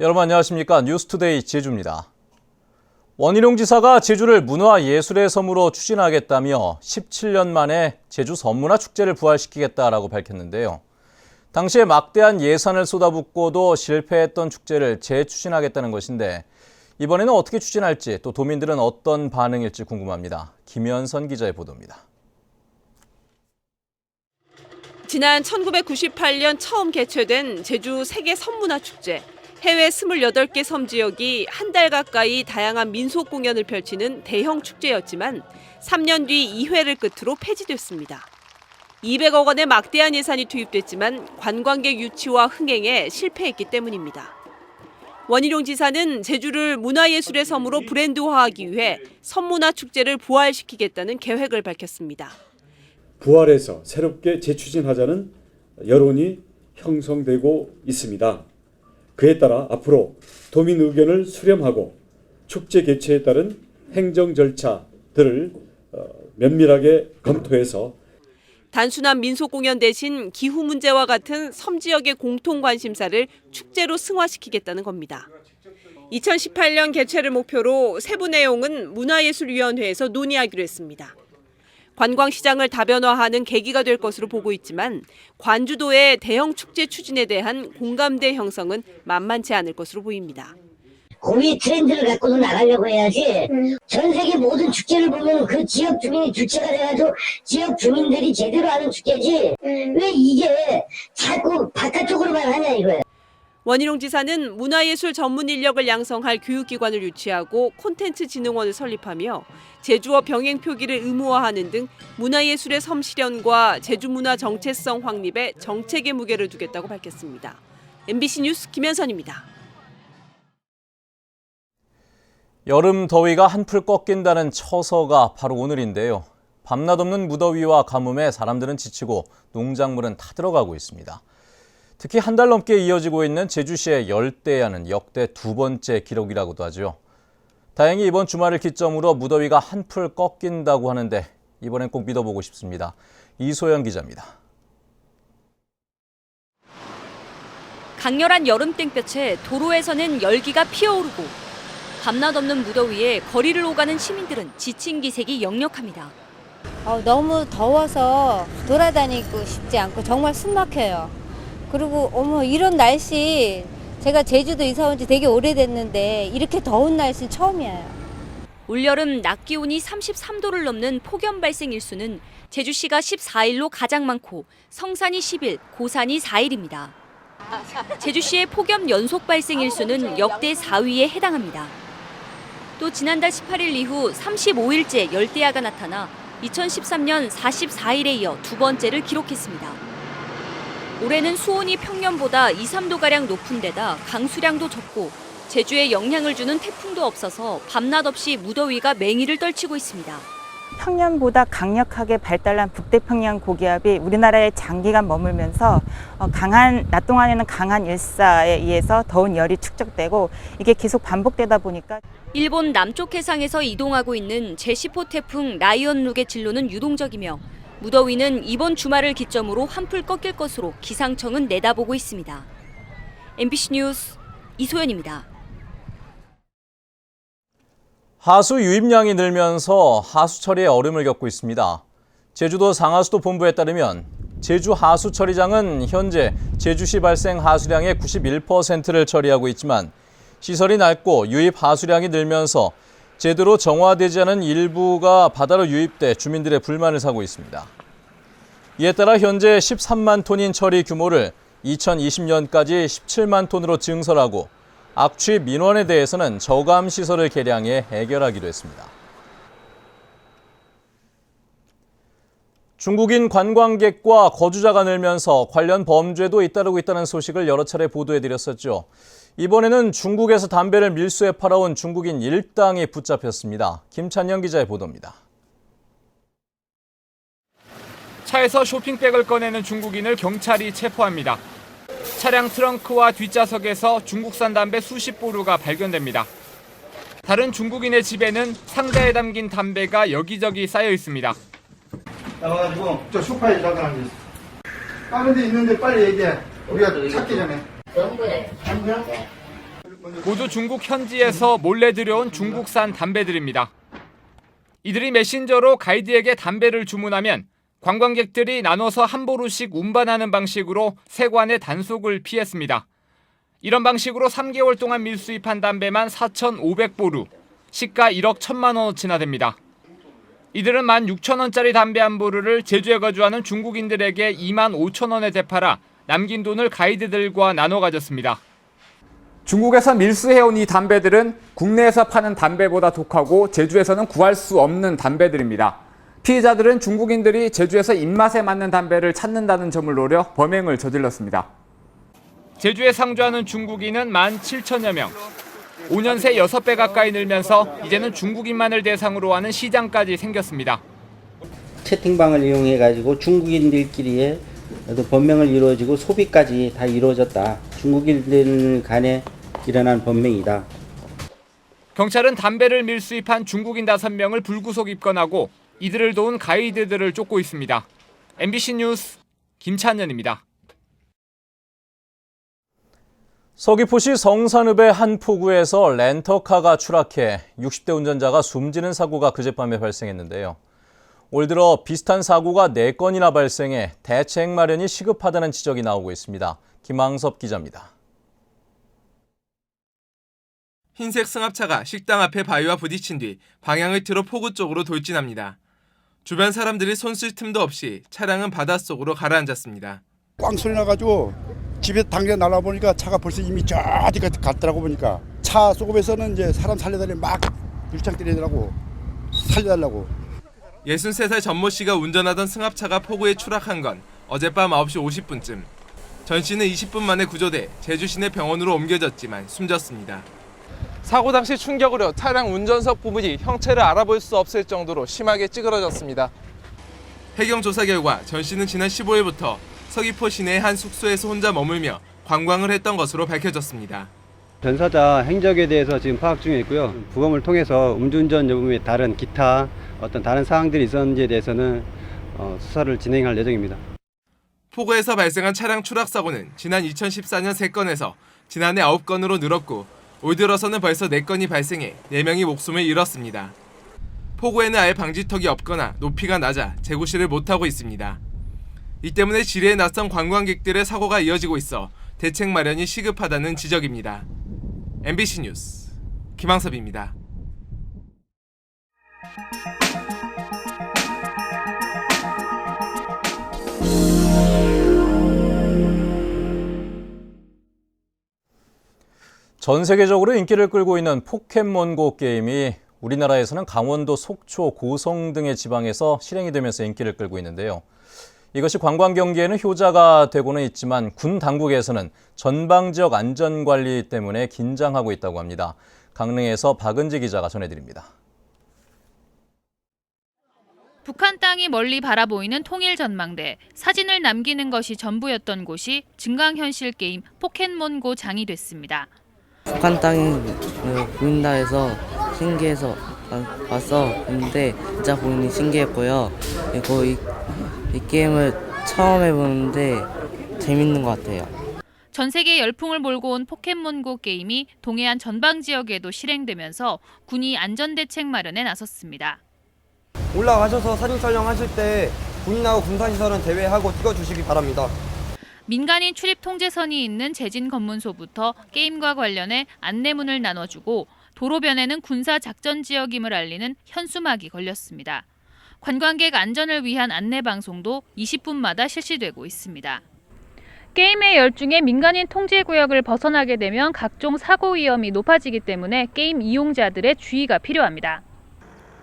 여러분 안녕하십니까? 뉴스투데이 제주입니다. 원희룡 지사가 제주를 문화예술의 섬으로 추진하겠다며 17년 만에 제주 섬문화축제를 부활시키겠다라고 밝혔는데요. 당시에 막대한 예산을 쏟아붓고도 실패했던 축제를 재추진하겠다는 것인데 이번에는 어떻게 추진할지 또 도민들은 어떤 반응일지 궁금합니다. 김현선 기자의 보도입니다. 지난 1998년 처음 개최된 제주 세계 섬문화축제. 해외 28개 섬 지역이 한 달 가까이 다양한 민속 공연을 펼치는 대형 축제였지만 3년 뒤 2회를 끝으로 폐지됐습니다. 200억 원의 막대한 예산이 투입됐지만 관광객 유치와 흥행에 실패했기 때문입니다. 원희룡 지사는 제주를 문화예술의 섬으로 브랜드화하기 위해 섬문화축제를 부활시키겠다는 계획을 밝혔습니다. 부활해서 새롭게 재추진하자는 여론이 형성되고 있습니다. 그에 따라 앞으로 도민 의견을 수렴하고 축제 개최에 따른 행정 절차들을 면밀하게 검토해서 단순한 민속 공연 대신 기후 문제와 같은 섬 지역의 공통 관심사를 축제로 승화시키겠다는 겁니다. 2018년 개최를 목표로 세부 내용은 문화예술위원회에서 논의하기로 했습니다. 관광시장을 다변화하는 계기가 될 것으로 보고 있지만 관주도의 대형 축제 추진에 대한 공감대 형성은 만만치 않을 것으로 보입니다. 고유의 트렌드를 갖고도 나가려고 해야지 전 세계 모든 축제를 보면 그 지역 주민이 주체가 돼가지고 지역 주민들이 제대로 하는 축제지 왜 이게 자꾸 바깥쪽으로만 하냐 이거예요. 원희룡 지사는 문화예술 전문 인력을 양성할 교육기관을 유치하고 콘텐츠진흥원을 설립하며 제주어 병행 표기를 의무화하는 등 문화예술의 섬 실현과 제주문화 정체성 확립에 정책의 무게를 두겠다고 밝혔습니다. MBC 뉴스 김현선입니다. 여름 더위가 한풀 꺾인다는 처서가 바로 오늘인데요. 밤낮 없는 무더위와 가뭄에 사람들은 지치고 농작물은 타들어가고 있습니다. 특히 한 달 넘게 이어지고 있는 제주시의 열대야는 역대 두 번째 기록이라고도 하죠. 다행히 이번 주말을 기점으로 무더위가 한풀 꺾인다고 하는데 이번엔 꼭 믿어보고 싶습니다. 이소연 기자입니다. 강렬한 여름 땡볕에 도로에서는 열기가 피어오르고 밤낮 없는 무더위에 거리를 오가는 시민들은 지친 기색이 역력합니다. 너무 더워서 돌아다니고 싶지 않고 정말 숨 막혀요. 그리고 이런 날씨 제가 제주도 이사 온 지 되게 오래됐는데 이렇게 더운 날씨는 처음이에요. 올여름 낮 기온이 33도를 넘는 폭염 발생 일수는 제주시가 14일로 가장 많고 성산이 10일, 고산이 4일입니다. 제주시의 폭염 연속 발생 일수는 역대 4위에 해당합니다. 또 지난달 18일 이후 35일째 열대야가 나타나 2013년 44일에 이어 두 번째를 기록했습니다. 올해는 수온이 평년보다 2, 3도가량 높은 데다 강수량도 적고 제주에 영향을 주는 태풍도 없어서 밤낮 없이 무더위가 맹위를 떨치고 있습니다. 평년보다 강력하게 발달한 북태평양 고기압이 우리나라에 장기간 머물면서 낮 동안에는 강한 일사에 의해서 더운 열이 축적되고 이게 계속 반복되다 보니까 일본 남쪽 해상에서 이동하고 있는 제10호 태풍 라이언룩의 진로는 유동적이며 무더위는 이번 주말을 기점으로 한풀 꺾일 것으로 기상청은 내다보고 있습니다. MBC 뉴스 이소연입니다. 하수 유입량이 늘면서 하수 처리에 어려움을 겪고 있습니다. 제주도 상하수도 본부에 따르면 제주 하수 처리장은 현재 제주시 발생 하수량의 91%를 처리하고 있지만 시설이 낡고 유입 하수량이 늘면서 제대로 정화되지 않은 일부가 바다로 유입돼 주민들의 불만을 사고 있습니다. 이에 따라 현재 13만 톤인 처리 규모를 2020년까지 17만 톤으로 증설하고 악취 민원에 대해서는 저감 시설을 개량해 해결하기로 했습니다. 중국인 관광객과 거주자가 늘면서 관련 범죄도 잇따르고 있다는 소식을 여러 차례 보도해드렸었죠. 이번에는 중국에서 담배를 밀수해 팔아온 중국인 일당이 붙잡혔습니다. 김찬영 기자의 보도입니다. 차에서 쇼핑백을 꺼내는 중국인을 경찰이 체포합니다. 차량 트렁크와 뒷좌석에서 중국산 담배 수십 보루가 발견됩니다. 다른 중국인의 집에는 상자에 담긴 담배가 여기저기 쌓여 있습니다. 나와가지고 저 소파에 잠깐 앉아있어. 다른 데 있는데 빨리 얘기해. 우리가 찾기 전에. 모두 중국 현지에서 몰래 들여온 중국산 담배들입니다. 이들이 메신저로 가이드에게 담배를 주문하면 관광객들이 나눠서 한 보루씩 운반하는 방식으로 세관의 단속을 피했습니다. 이런 방식으로 3개월 동안 밀수입한 담배만 4,500보루, 시가 1억 1천만 원어치나 됩니다. 이들은 16,000원짜리 담배 한 보루를 제주에 거주하는 중국인들에게 25,000원에 되팔아 남긴 돈을 가이드들과 나눠 가졌습니다. 중국에서 밀수해온 이 담배들은 국내에서 파는 담배보다 독하고 제주에서는 구할 수 없는 담배들입니다. 피해자들은 중국인들이 제주에서 입맛에 맞는 담배를 찾는다는 점을 노려 범행을 저질렀습니다. 제주에 상주하는 중국인은 17,000여 명. 5년 새 6배 가까이 늘면서 이제는 중국인만을 대상으로 하는 시장까지 생겼습니다. 채팅방을 이용해가지고 중국인들끼리의 범행을 이루어지고 소비까지 다 이루어졌다. 중국인들 간에 일어난 범행이다. 경찰은 담배를 밀수입한 중국인 5명을 불구속 입건하고 이들을 도운 가이드들을 쫓고 있습니다. MBC 뉴스 김찬현입니다. 서귀포시 성산읍의 한 포구에서 렌터카가 추락해 60대 운전자가 숨지는 사고가 그젯밤에 발생했는데요. 올 들어 비슷한 사고가 4건이나 발생해 대책 마련이 시급하다는 지적이 나오고 있습니다. 김항섭 기자입니다. 흰색 승합차가 식당 앞에 바위와 부딪힌 뒤 방향을 틀어 포구 쪽으로 돌진합니다. 주변 사람들이 손 쓸 틈도 없이 차량은 바닷속으로 가라앉았습니다. 꽝 소리 나가지고 집에 당겨 날아보니까 차가 벌써 이미 저 어디까지 갔더라고. 보니까 차 속에서는 이제 사람 살려달라고 막 불창 때리더라고. 살려달라고. 63살 전모 씨가 운전하던 승합차가 포구에 추락한 건 어젯밤 9시 50분쯤. 전 씨는 20분 만에 구조돼 제주 시내 병원으로 옮겨졌지만 숨졌습니다. 사고 당시 충격으로 차량 운전석 부분이 형체를 알아볼 수 없을 정도로 심하게 찌그러졌습니다. 해경 조사 결과 전 씨는 지난 15일부터 서귀포 시내의 한 숙소에서 혼자 머물며 관광을 했던 것으로 밝혀졌습니다. 전사자 행적에 대해서 지금 파악 중에 있고요. 부검을 통해서 음주운전 여부 및 다른 기타 어떤 다른 사항들이 있었는지에 대해서는 수사를 진행할 예정입니다. 포구에서 발생한 차량 추락 사고는 지난 2014년 3건에서 지난해 9건으로 늘었고 올 들어서는 벌써 4건이 발생해 4명이 목숨을 잃었습니다. 포구에는 아예 방지턱이 없거나 높이가 낮아 재구시를 못하고 있습니다. 이 때문에 지리에 낯선 관광객들의 사고가 이어지고 있어 대책 마련이 시급하다는 지적입니다. MBC 뉴스 김항섭입니다. 전 세계적으로 인기를 끌고 있는 포켓몬고 게임이 우리나라에서는 강원도 속초, 고성 등의 지방에서 실행이 되면서 인기를 끌고 있는데요. 이것이 관광 경기에는 효자가 되고는 있지만 군 당국에서는 전방 지역 안전관리 때문에 긴장하고 있다고 합니다. 강릉에서 박은지 기자가 전해드립니다. 북한 땅이 멀리 바라보이는 통일 전망대, 사진을 남기는 것이 전부였던 곳이 증강현실 게임 포켓몬고 장이 됐습니다. 북한 땅이 보인다 해서 신기해서 와서 봤는데 진짜 보이니 신기했고요. 그리고 이 게임을 처음 해보는데 재밌는 것 같아요. 전 세계 열풍을 몰고 온 포켓몬고 게임이 동해안 전방 지역에도 실행되면서 군이 안전대책 마련에 나섰습니다. 올라가셔서 사진 촬영하실 때 군인하고 군사시설은 제외하고 찍어주시기 바랍니다. 민간인 출입 통제선이 있는 제진 검문소부터 게임과 관련해 안내문을 나눠주고 도로변에는 군사 작전 지역임을 알리는 현수막이 걸렸습니다. 관광객 안전을 위한 안내 방송도 20분마다 실시되고 있습니다. 게임에 열중해 민간인 통제 구역을 벗어나게 되면 각종 사고 위험이 높아지기 때문에 게임 이용자들의 주의가 필요합니다.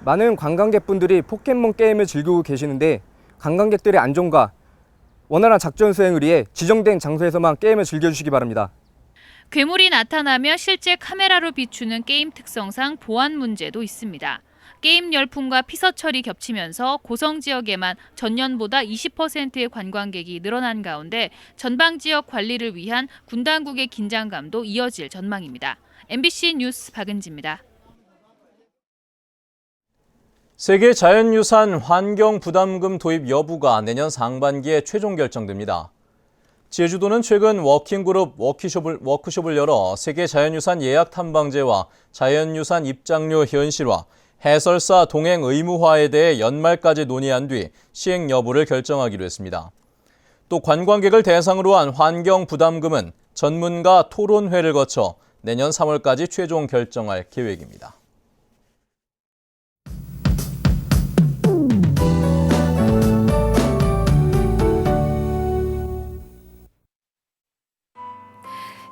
많은 관광객분들이 포켓몬 게임을 즐기고 계시는데 관광객들의 안전과 원활한 작전 수행을 위해 지정된 장소에서만 게임을 즐겨주시기 바랍니다. 괴물이 나타나며 실제 카메라로 비추는 게임 특성상 보안 문제도 있습니다. 게임 열풍과 피서철이 겹치면서 고성 지역에만 전년보다 20%의 관광객이 늘어난 가운데 전방 지역 관리를 위한 군 당국의 긴장감도 이어질 전망입니다. MBC 뉴스 박은지입니다. 세계 자연유산 환경부담금 도입 여부가 내년 상반기에 최종 결정됩니다. 제주도는 최근 워킹그룹 워크숍을 열어 세계 자연유산 예약 탐방제와 자연유산 입장료 현실화, 해설사 동행 의무화에 대해 연말까지 논의한 뒤 시행 여부를 결정하기로 했습니다. 또 관광객을 대상으로 한 환경 부담금은 전문가 토론회를 거쳐 내년 3월까지 최종 결정할 계획입니다.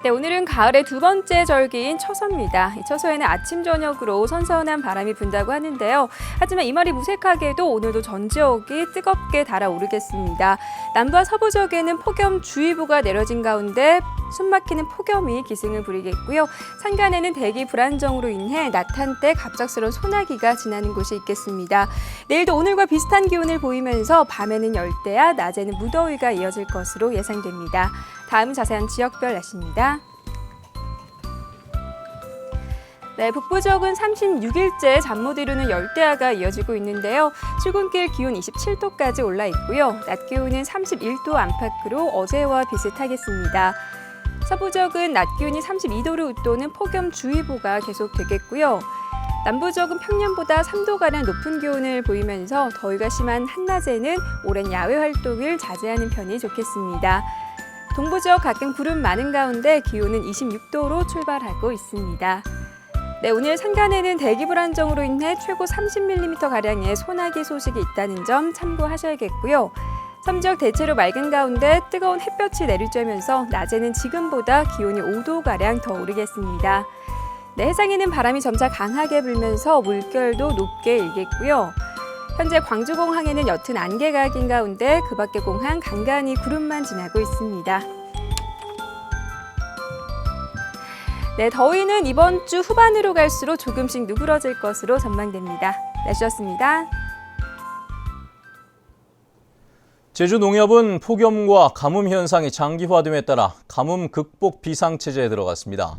네, 오늘은 가을의 두 번째 절기인 처서입니다. 이 처서에는 아침, 저녁으로 선선한 바람이 분다고 하는데요. 하지만 이 말이 무색하게도 오늘도 전 지역이 뜨겁게 달아오르겠습니다. 남부와 서부 지역에는 폭염주의보가 내려진 가운데 숨막히는 폭염이 기승을 부리겠고요. 산간에는 대기 불안정으로 인해 낮 한때 갑작스러운 소나기가 지나는 곳이 있겠습니다. 내일도 오늘과 비슷한 기온을 보이면서 밤에는 열대야, 낮에는 무더위가 이어질 것으로 예상됩니다. 다음 자세한 지역별 날씨입니다. 네, 북부 지역은 36일째 잠 못 이루는 열대야가 이어지고 있는데요. 출근길 기온 27도까지 올라 있고요. 낮 기온은 31도 안팎으로 어제와 비슷하겠습니다. 서부 지역은 낮 기온이 32도를 웃도는 폭염주의보가 계속되겠고요. 남부 지역은 평년보다 3도가량 높은 기온을 보이면서 더위가 심한 한낮에는 오랜 야외 활동을 자제하는 편이 좋겠습니다. 동부 지역 가끔 구름 많은 가운데 기온은 26도로 출발하고 있습니다. 네, 오늘 산간에는 대기 불안정으로 인해 최고 30mm가량의 소나기 소식이 있다는 점 참고하셔야겠고요. 섬 지역 대체로 맑은 가운데 뜨거운 햇볕이 내리쬐면서 낮에는 지금보다 기온이 5도가량 더 오르겠습니다. 네, 해상에는 바람이 점차 강하게 불면서 물결도 높게 일겠고요. 현재 광주공항에는 옅은 안개가 낀 가운데 그 밖의 공항 간간히 구름만 지나고 있습니다. 네, 더위는 이번 주 후반으로 갈수록 조금씩 누그러질 것으로 전망됩니다. 날씨였습니다. 제주 농협은 폭염과 가뭄 현상이 장기화됨에 따라 가뭄 극복 비상체제에 들어갔습니다.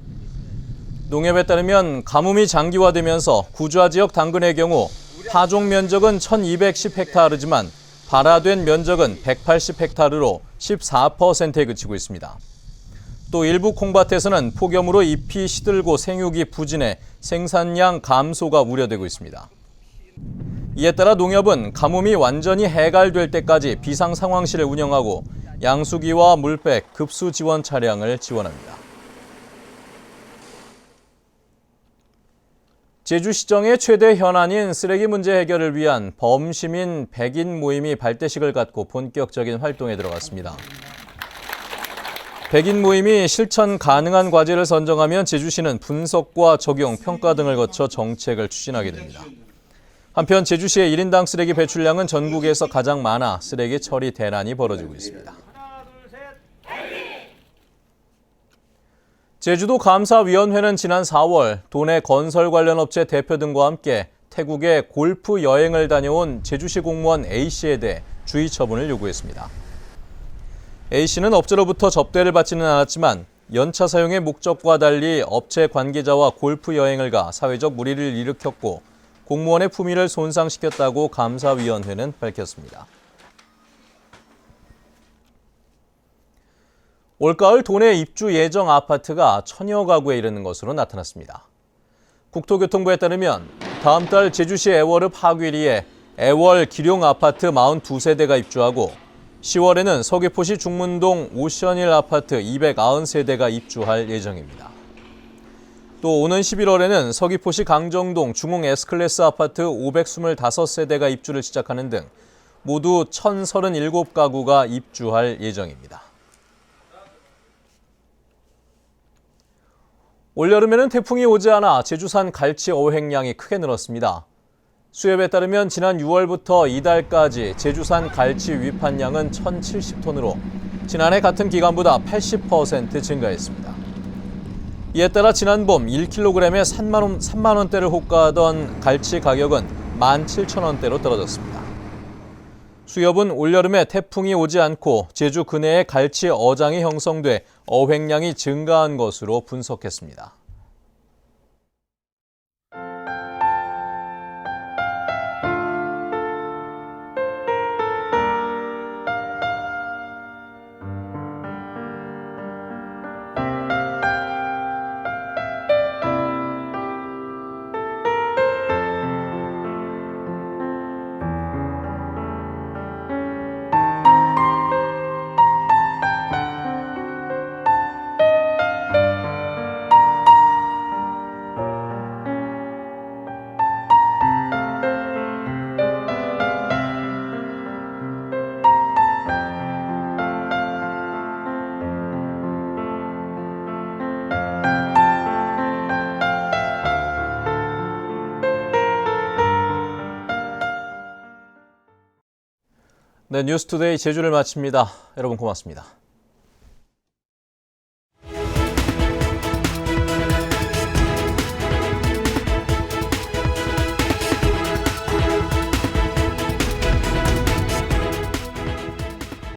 농협에 따르면 가뭄이 장기화되면서 구좌 지역 당근의 경우 파종 면적은 1210헥타르지만 발화된 면적은 180헥타르로 14%에 그치고 있습니다. 또 일부 콩밭에서는 폭염으로 잎이 시들고 생육이 부진해 생산량 감소가 우려되고 있습니다. 이에 따라 농협은 가뭄이 완전히 해갈될 때까지 비상상황실을 운영하고 양수기와 물백, 급수 지원 차량을 지원합니다. 제주시정의 최대 현안인 쓰레기 문제 해결을 위한 범시민 100인 모임이 발대식을 갖고 본격적인 활동에 들어갔습니다. 100인 모임이 실천 가능한 과제를 선정하면 제주시는 분석과 적용, 평가 등을 거쳐 정책을 추진하게 됩니다. 한편 제주시의 1인당 쓰레기 배출량은 전국에서 가장 많아 쓰레기 처리 대란이 벌어지고 있습니다. 제주도 감사위원회는 지난 4월 도내 건설 관련 업체 대표 등과 함께 태국에 골프 여행을 다녀온 제주시 공무원 A씨에 대해 주의 처분을 요구했습니다. A씨는 업체로부터 접대를 받지는 않았지만 연차 사용의 목적과 달리 업체 관계자와 골프 여행을 가 사회적 물의를 일으켰고 공무원의 품위를 손상시켰다고 감사위원회는 밝혔습니다. 올가을 도내 입주 예정 아파트가 1000여 가구에 이르는 것으로 나타났습니다. 국토교통부에 따르면 다음 달 제주시 애월읍 하귀리에 애월 기룡 아파트 42세대가 입주하고 10월에는 서귀포시 중문동 오션힐 아파트 293세대가 입주할 예정입니다. 또 오는 11월에는 서귀포시 강정동 중흥 S클래스 아파트 525세대가 입주를 시작하는 등 모두 1037가구가 입주할 예정입니다. 올여름에는 태풍이 오지 않아 제주산 갈치 어획량이 크게 늘었습니다. 수협에 따르면 지난 6월부터 이달까지 제주산 갈치 위판량은 1070톤으로 지난해 같은 기간보다 80% 증가했습니다. 이에 따라 지난 봄 1kg에 3만 원대를 호가하던 갈치 가격은 17,000원대로 떨어졌습니다. 수협은 올여름에 태풍이 오지 않고 제주 근해에 갈치 어장이 형성돼 어획량이 증가한 것으로 분석했습니다. 네, 뉴스투데이 제주를 마칩니다. 여러분 고맙습니다.